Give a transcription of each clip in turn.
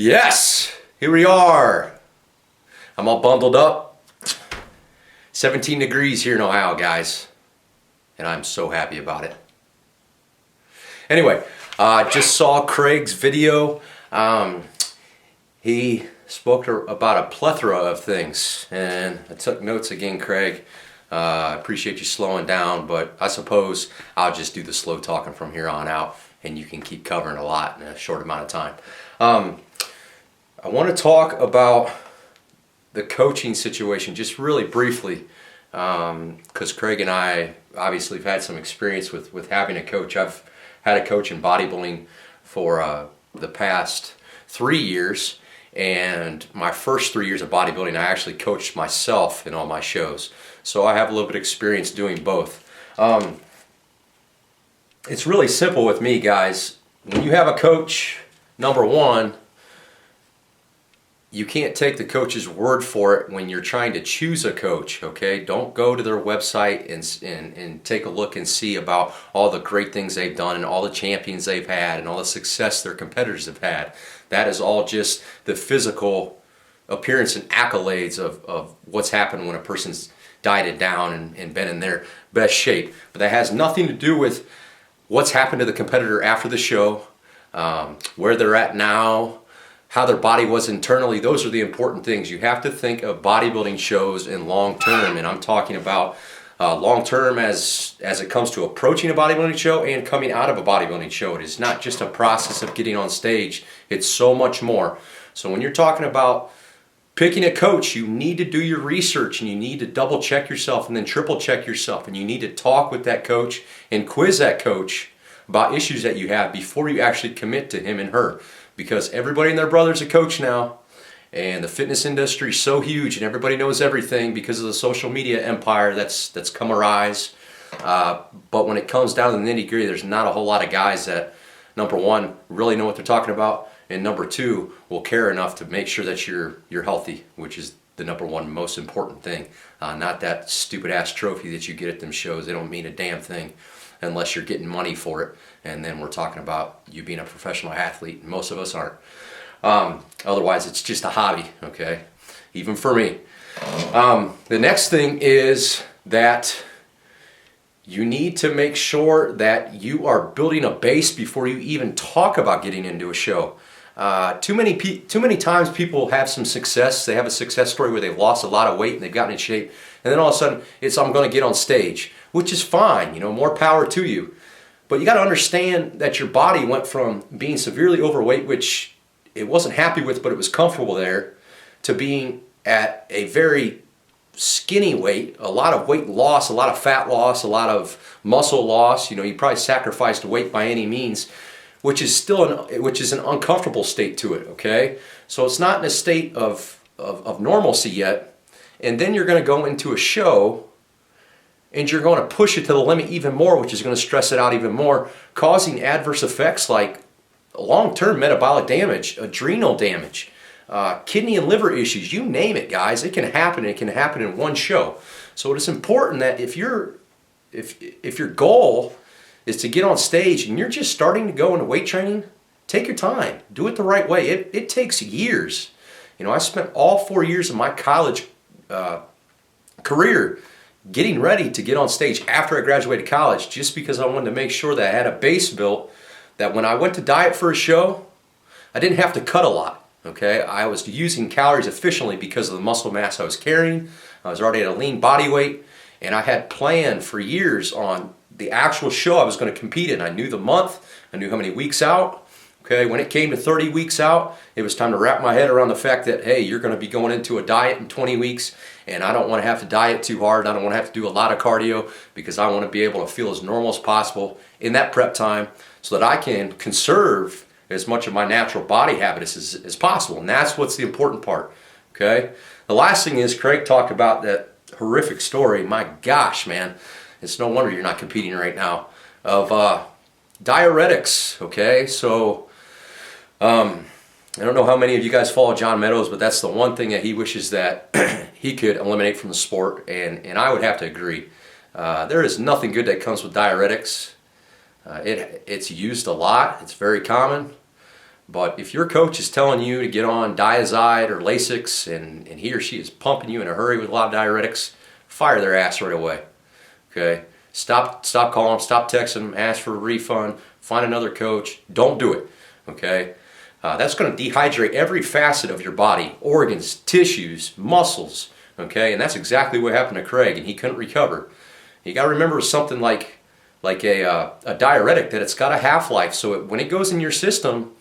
Yes, here we are. I'm all bundled up. 17 degrees here in Ohio, guys. And I'm so happy about it. Anyway, just saw Craig's video. He spoke about a plethora of things. And I took notes again, Craig. I appreciate you slowing down, but I suppose I'll just do the slow talking from here on out. And you can keep covering a lot in a short amount of time. I want to talk about the coaching situation just really briefly, because Craig and I obviously have had some experience with having a coach. I've had a coach in bodybuilding for the past 3 years, and my first 3 years of bodybuilding I actually coached myself in all my shows. So I have a little bit of experience doing both. It's really simple with me, guys. When you have a coach, number one, you can't take the coach's word for it when you're trying to choose a coach, okay? Don't go to their website and take a look and see about all the great things they've done and all the champions they've had and all the success their competitors have had. That is all just the physical appearance and accolades of what's happened when a person's dieted down and been in their best shape. But that has nothing to do with what's happened to the competitor after the show, where they're at now, how their body was internally. Those are the important things. You have to think of bodybuilding shows in long term, and I'm talking about long term as it comes to approaching a bodybuilding show and coming out of a bodybuilding show. It is not just a process of getting on stage. It's so much more. So when you're talking about picking a coach, you need to do your research and you need to double check yourself and then triple check yourself, and you need to talk with that coach and quiz that coach about issues that you have before you actually commit to him and her. Because everybody and their brother's a coach now, and the fitness industry is so huge and everybody knows everything because of the social media empire that's come arise. But when it comes down to the nitty-gritty, there's not a whole lot of guys that, number one, really know what they're talking about, and number two, will care enough to make sure that you're healthy, which is the number one most important thing. Not that stupid ass trophy that you get at them shows. They don't mean a damn thing unless you're getting money for it, and then we're talking about you being a professional athlete, and most of us aren't. Otherwise, it's just a hobby, okay? Even for me. The next thing is that you need to make sure that you are building a base before you even talk about getting into a show. Too many times people have some success. They have a success story where they've lost a lot of weight and they've gotten in shape, and then all of a sudden it's, I'm going to get on stage, which is fine, you know, more power to you. But you got to understand that your body went from being severely overweight, which it wasn't happy with, but it was comfortable there, to being at a very skinny weight, a lot of weight loss, a lot of fat loss, a lot of muscle loss. You know, you probably sacrificed weight by any means, which is an uncomfortable state to it, okay? So it's not in a state of normalcy yet, and then you're going to go into a show and you're going to push it to the limit even more, which is going to stress it out even more, causing adverse effects like long-term metabolic damage, adrenal damage, kidney and liver issues, you name it, guys. It can happen. It can happen in one show. So it is important that if your goal is to get on stage and you're just starting to go into weight training, take your time. Do it the right way. It takes years. You know, I spent all 4 years of my college career getting ready to get on stage after I graduated college, just because I wanted to make sure that I had a base built, that when I went to diet for a show, I didn't have to cut a lot, okay? I was using calories efficiently because of the muscle mass I was carrying. I was already at a lean body weight, and I had planned for years on the actual show I was going to compete in. I knew the month, I knew how many weeks out. Okay, when it came to 30 weeks out, it was time to wrap my head around the fact that, hey, you're going to be going into a diet in 20 weeks, and I don't want to have to diet too hard. I don't want to have to do a lot of cardio, because I want to be able to feel as normal as possible in that prep time so that I can conserve as much of my natural body habits as possible. And that's what's the important part, okay? The last thing is, Craig talked about that horrific story. My gosh, man, it's no wonder you're not competing right now, of diuretics, okay? So I don't know how many of you guys follow John Meadows, but that's the one thing that he wishes that he could eliminate from the sport, and I would have to agree. There is nothing good that comes with diuretics. It's used a lot. It's very common. But if your coach is telling you to get on Diazide or Lasix and he or she is pumping you in a hurry with a lot of diuretics, fire their ass right away. Okay? Stop calling them, stop texting them, ask for a refund, find another coach. Don't do it. Okay? That's going to dehydrate every facet of your body, organs, tissues, muscles. Okay? And that's exactly what happened to Craig, and he couldn't recover. You got to remember something like a diuretic, that it's got a half-life. So when it goes in your system,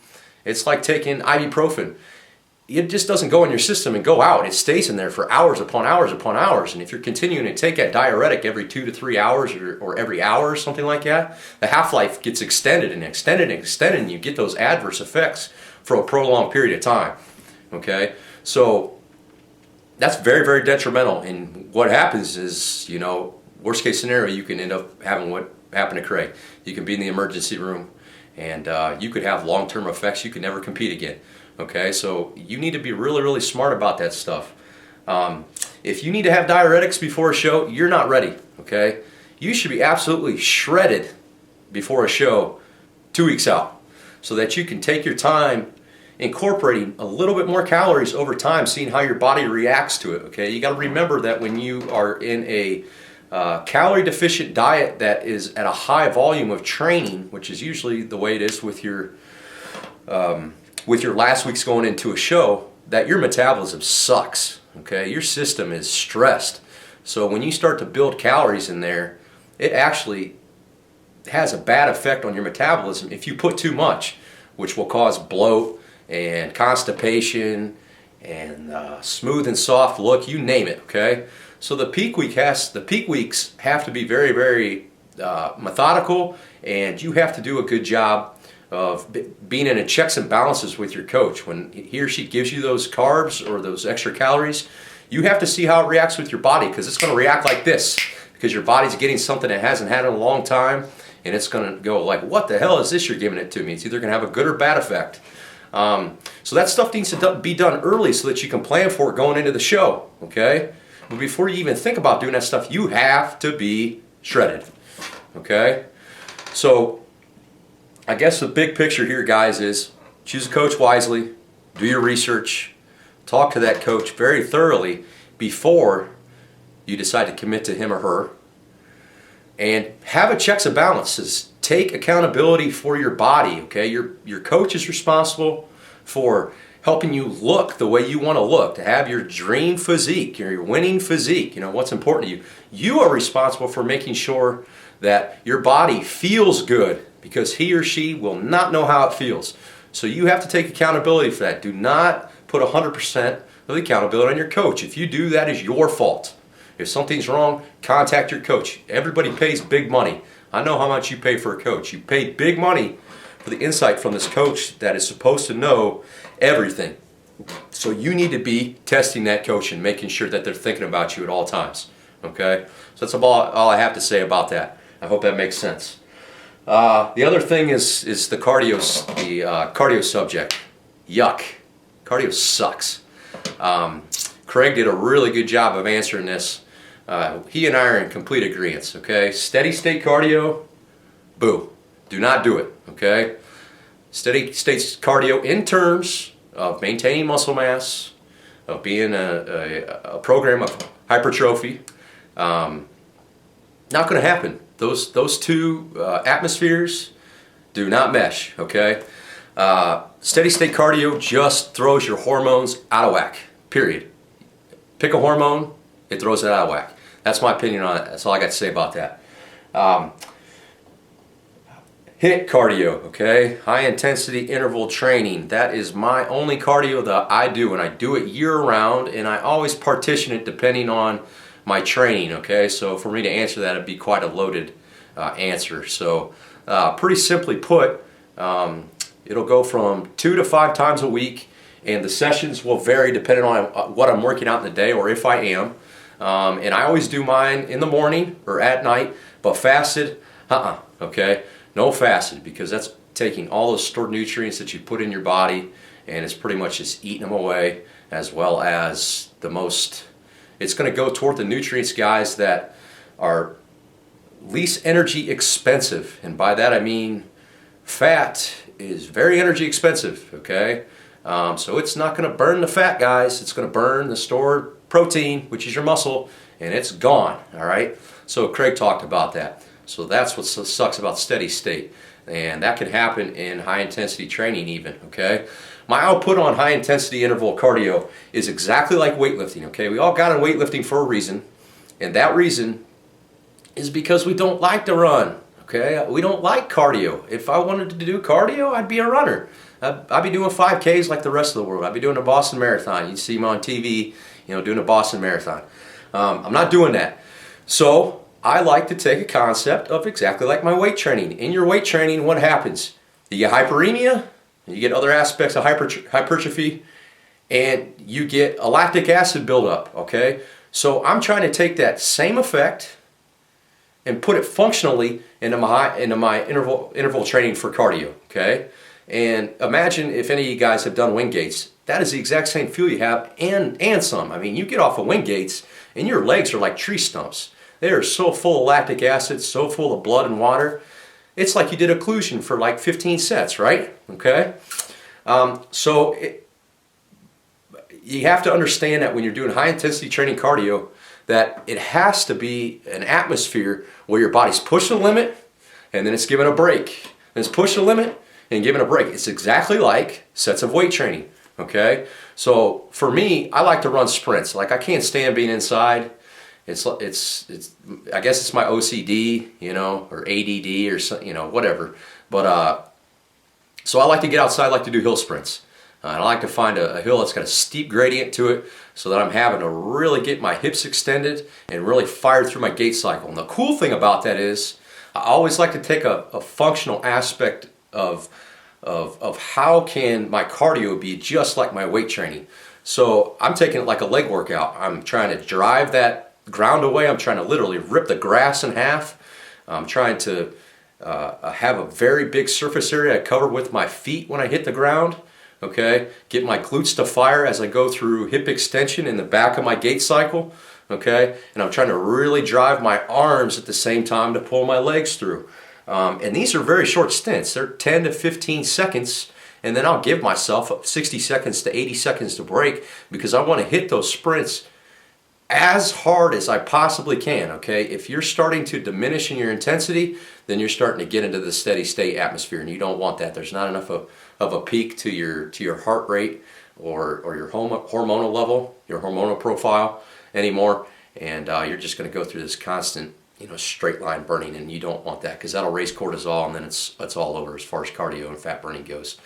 it's like taking ibuprofen. It just doesn't go in your system and go out. It stays in there for hours upon hours upon hours. And if you're continuing to take that diuretic every 2 to 3 hours or every hour or something like that, the half-life gets extended and extended and extended, and you get those adverse effects for a prolonged period of time. Okay? So that's very, very detrimental. And what happens is, you know, worst case scenario, you can end up having what happened to Craig. You can be in the emergency room, and you could have long-term effects. You can never compete again. Okay, so you need to be really, really smart about that stuff. If you need to have diuretics before a show, you're not ready. Okay, you should be absolutely shredded before a show 2 weeks out, so that you can take your time incorporating a little bit more calories over time, seeing how your body reacts to it. Okay, you got to remember that when you are in a calorie deficient diet that is at a high volume of training, which is usually the way it is with your last week's going into a show, that your metabolism sucks. Okay, your system is stressed. So when you start to build calories in there, it actually has a bad effect on your metabolism if you put too much, which will cause bloat and constipation and smooth and soft look, you name it. Okay. So the peak weeks have to be very, very methodical, and you have to do a good job of being in a checks and balances with your coach. When he or she gives you those carbs or those extra calories, you have to see how it reacts with your body, because it's going to react like this, because your body's getting something it hasn't had in a long time, and it's going to go like, what the hell is this you're giving it to me? It's either going to have a good or bad effect. So that stuff needs to be done early so that you can plan for it going into the show. Okay? But before you even think about doing that stuff, you have to be shredded. Okay? So I guess the big picture here, guys, is choose a coach wisely, do your research, talk to that coach very thoroughly before you decide to commit to him or her, and have a checks and balances. Take accountability for your body. Okay? Your coach is responsible for helping you look the way you want to look, to have your dream physique, your winning physique, you know, what's important to you. You are responsible for making sure that your body feels good, because he or she will not know how it feels. So you have to take accountability for that. Do not put 100% of the accountability on your coach. If you do, that is your fault. If something's wrong, contact your coach. Everybody pays big money. I know how much you pay for a coach. You pay big money for the insight from this coach that is supposed to know everything. So you need to be testing that coach and making sure that they're thinking about you at all times. Okay? So that's all I have to say about that. I hope that makes sense. The other thing is the cardio subject. Yuck. Cardio sucks. Craig did a really good job of answering this. He and I are in complete agreement. Okay? Steady state cardio, boo. Do not do it. Okay? Steady state cardio in terms of maintaining muscle mass, of being a program of hypertrophy. Not going to happen. Those two atmospheres do not mesh. Okay? Steady state cardio just throws your hormones out of whack. Period. Pick a hormone, it throws it out of whack. That's my opinion on it. That's all I got to say about that. HIIT cardio, okay? High intensity interval training. That is my only cardio that I do, and I do it year round, and I always partition it depending on my training, okay? So for me to answer that, it'd be quite a loaded answer. So pretty simply put, it'll go from 2 to 5 times a week, and the sessions will vary depending on what I'm working out in the day, or if I am. And I always do mine in the morning or at night, but fasted, okay? No fasted, because that's taking all those stored nutrients that you put in your body, and it's pretty much just eating them away, as well as it's going to go toward the nutrients, guys, that are least energy expensive. And by that I mean fat is very energy expensive, okay? So it's not going to burn the fat, guys. It's going to burn the stored protein, which is your muscle, and it's gone, all right? So Craig talked about that. So that's what sucks about steady state. And that can happen in high intensity training even, okay? My output on high intensity interval cardio is exactly like weightlifting, okay? We all got in weightlifting for a reason, and that reason is because we don't like to run, okay? We don't like cardio. If I wanted to do cardio, I'd be a runner. I'd be doing 5Ks like the rest of the world. I'd be doing a Boston Marathon. You'd see me on TV, doing a Boston Marathon. I'm not doing that. So I like to take a concept of exactly like my weight training. In your weight training, what happens? You get hyperemia, you get other aspects of hypertrophy, and you get a lactic acid buildup, okay? So I'm trying to take that same effect and put it functionally into my interval training for cardio, okay? And imagine if any of you guys have done wing gates. That is the exact same feel you have and some. I mean, you get off of wing gates and your legs are like tree stumps. They are so full of lactic acid, so full of blood and water. It's like you did occlusion for like 15 sets, right? Okay? You have to understand that when you're doing high intensity training cardio, that it has to be an atmosphere where your body's pushing the limit and then it's given a break. And it's pushing the limit and giving a break. It's exactly like sets of weight training, okay? So for me, I like to run sprints. Like I can't stand being inside. I guess it's my OCD, or ADD or something, whatever. But so I like to get outside. I like to do hill sprints. And I like to find a hill that's got a steep gradient to it so that I'm having to really get my hips extended and really fire through my gait cycle. And the cool thing about that is I always like to take a functional aspect of how can my cardio be just like my weight training. So I'm taking it like a leg workout. I'm trying to drive that ground away. I'm trying to literally rip the grass in half. I'm trying to have a very big surface area I cover with my feet when I hit the ground. Okay, get my glutes to fire as I go through hip extension in the back of my gait cycle. Okay, and I'm trying to really drive my arms at the same time to pull my legs through. And these are very short stints. They're 10 to 15 seconds, and then I'll give myself 60 seconds to 80 seconds to break because I want to hit those sprints as hard as I possibly can, okay? If you're starting to diminish in your intensity, then you're starting to get into the steady state atmosphere, and you don't want that. There's not enough of a peak to your heart rate or your hormonal level, your hormonal profile anymore, and you're just going to go through this constant, straight line burning, and you don't want that because that'll raise cortisol, and then it's all over as far as cardio and fat burning goes.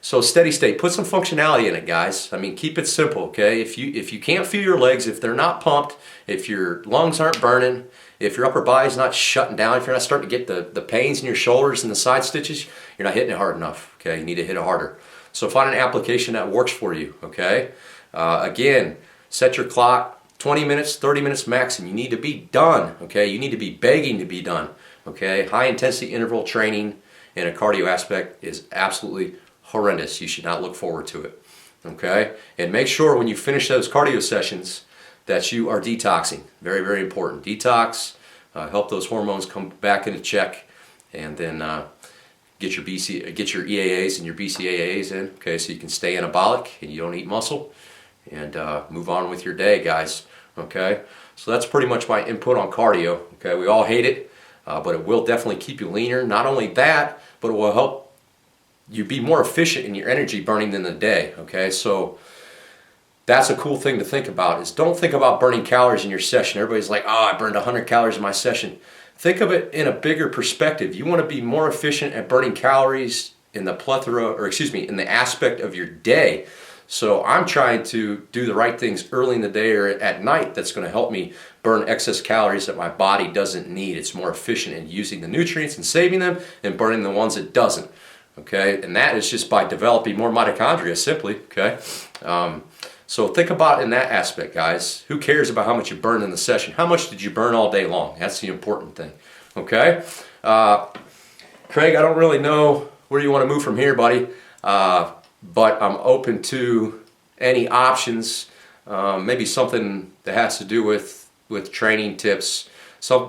So steady state, put some functionality in it, guys. I mean, keep it simple, okay? If you can't feel your legs, if they're not pumped, if your lungs aren't burning, if your upper body's not shutting down, if you're not starting to get the pains in your shoulders and the side stitches, you're not hitting it hard enough, okay? You need to hit it harder. So find an application that works for you, okay? Again, set your clock, 20 minutes, 30 minutes max, and you need to be done, okay? You need to be begging to be done, okay? High intensity interval training in a cardio aspect is absolutely horrendous. You should not look forward to it, okay? And make sure when you finish those cardio sessions that you are detoxing. Very, very important. Detox, help those hormones come back into check, and then get your EAAs and your BCAAs in, okay, so you can stay anabolic and you don't eat muscle, and move on with your day, guys, okay? So that's pretty much my input on cardio, okay? We all hate it, but it will definitely keep you leaner. Not only that, but it will help you be more efficient in your energy burning in the day, okay? So that's a cool thing to think about, is don't think about burning calories in your session. Everybody's like, oh, I burned 100 calories in my session. Think of it in a bigger perspective. You want to be more efficient at burning calories in the in the aspect of your day. So I'm trying to do the right things early in the day or at night that's going to help me burn excess calories that my body doesn't need. It's more efficient in using the nutrients and saving them and burning the ones it doesn't. Okay, and that is just by developing more mitochondria, simply, okay? So think about it in that aspect, guys. Who cares about how much you burned in the session? How much did you burn all day long? That's the important thing, okay? Craig, I don't really know where you want to move from here, buddy, but I'm open to any options, maybe something that has to do with training tips,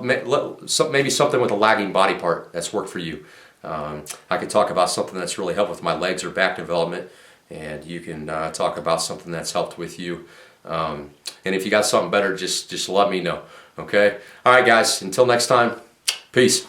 maybe something with a lagging body part that's worked for you. I can talk about something that's really helped with my legs or back development, and you can talk about something that's helped with you. And if you got something better, just let me know. Okay? All right, guys. Until next time, peace.